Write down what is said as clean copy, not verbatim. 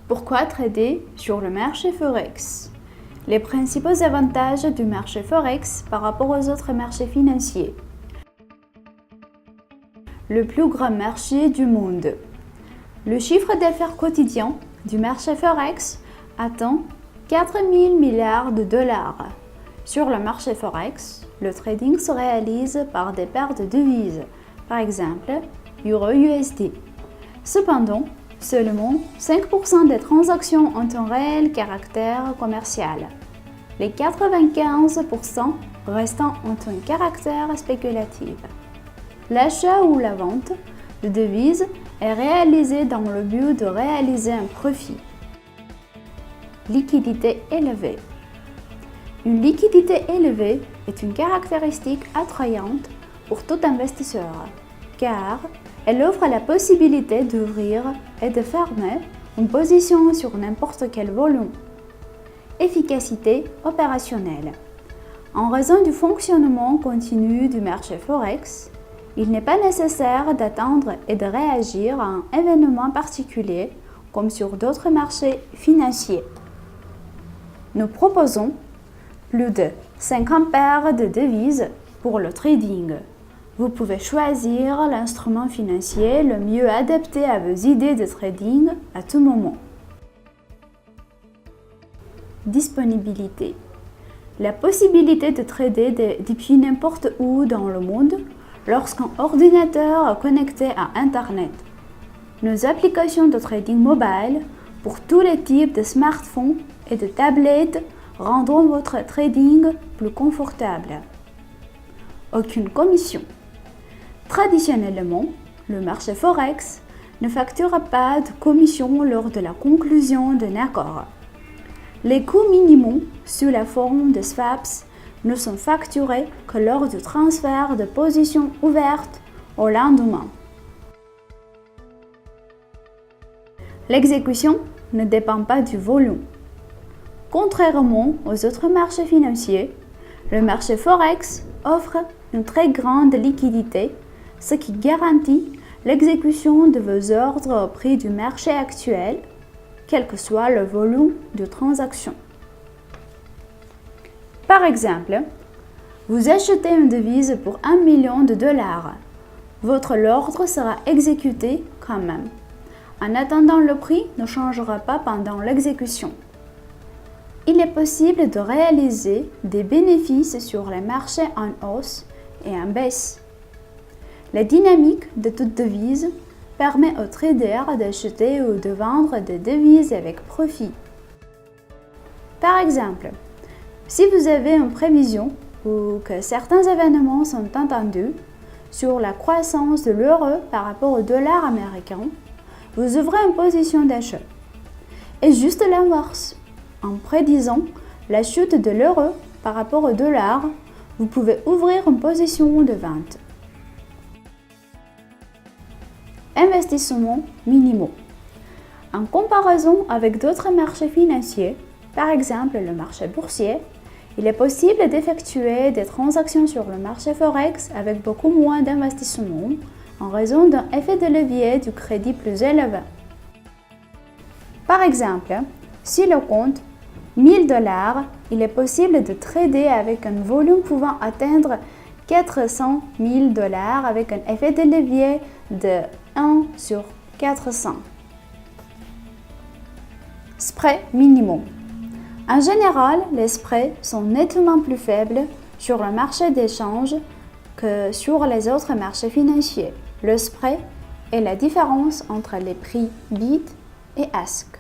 Pourquoi trader sur le marché Forex? Les principaux avantages du marché Forex par rapport aux autres marchés financiers. Le plus grand marché du monde. Le chiffre d'affaires quotidien du marché Forex atteint 4 000 milliards de dollars. Sur le marché Forex, le trading se réalise par des paires de devises, par exemple Euro-USD. Cependant, seulement 5% des transactions ont un réel caractère commercial. Les 95% restants ont un caractère spéculatif. L'achat ou la vente de devises est réalisé dans le but de réaliser un profit. Liquidité élevée. Une liquidité élevée est une caractéristique attrayante pour tout investisseur, car elle offre la possibilité d'ouvrir et de fermer une position sur n'importe quel volume. Efficacité opérationnelle. En raison du fonctionnement continu du marché Forex, il n'est pas nécessaire d'attendre et de réagir à un événement particulier comme sur d'autres marchés financiers. Nous proposons plus de 50 paires de devises pour le trading. Vous pouvez choisir l'instrument financier le mieux adapté à vos idées de trading à tout moment. Disponibilité. La possibilité de trader depuis n'importe où dans le monde lorsqu'un ordinateur est connecté à Internet. Nos applications de trading mobile pour tous les types de smartphones et de tablettes rendront votre trading plus confortable. Aucune commission. Traditionnellement, le marché Forex ne facture pas de commission lors de la conclusion d'un accord. Les coûts minimaux sous la forme de swaps ne sont facturés que lors du transfert de positions ouvertes au lendemain. L'exécution ne dépend pas du volume. Contrairement aux autres marchés financiers, le marché Forex offre une très grande liquidité, ce qui garantit l'exécution de vos ordres au prix du marché actuel, quel que soit le volume de transaction. Par exemple, vous achetez une devise pour 1 million de dollars. Votre ordre sera exécuté quand même. En attendant, le prix ne changera pas pendant l'exécution. Il est possible de réaliser des bénéfices sur les marchés en hausse et en baisse. La dynamique de toute devise permet aux traders d'acheter ou de vendre des devises avec profit. Par exemple, si vous avez une prévision ou que certains événements sont attendus sur la croissance de l'euro par rapport au dollar américain, vous ouvrez une position d'achat. Et juste l'inverse. En prédisant la chute de l'euro par rapport au dollar, vous pouvez ouvrir une position de vente. Investissements minimaux. En comparaison avec d'autres marchés financiers, par exemple le marché boursier, il est possible d'effectuer des transactions sur le marché Forex avec beaucoup moins d'investissement en raison d'un effet de levier du crédit plus élevé. Par exemple, si le compte 1000 $, il est possible de trader avec un volume pouvant atteindre 400 000 $ avec un effet de levier de 1 sur 400. Spread minimum. En général, les spreads sont nettement plus faibles sur le marché d'échange que sur les autres marchés financiers. Le spread est la différence entre les prix bid et ask.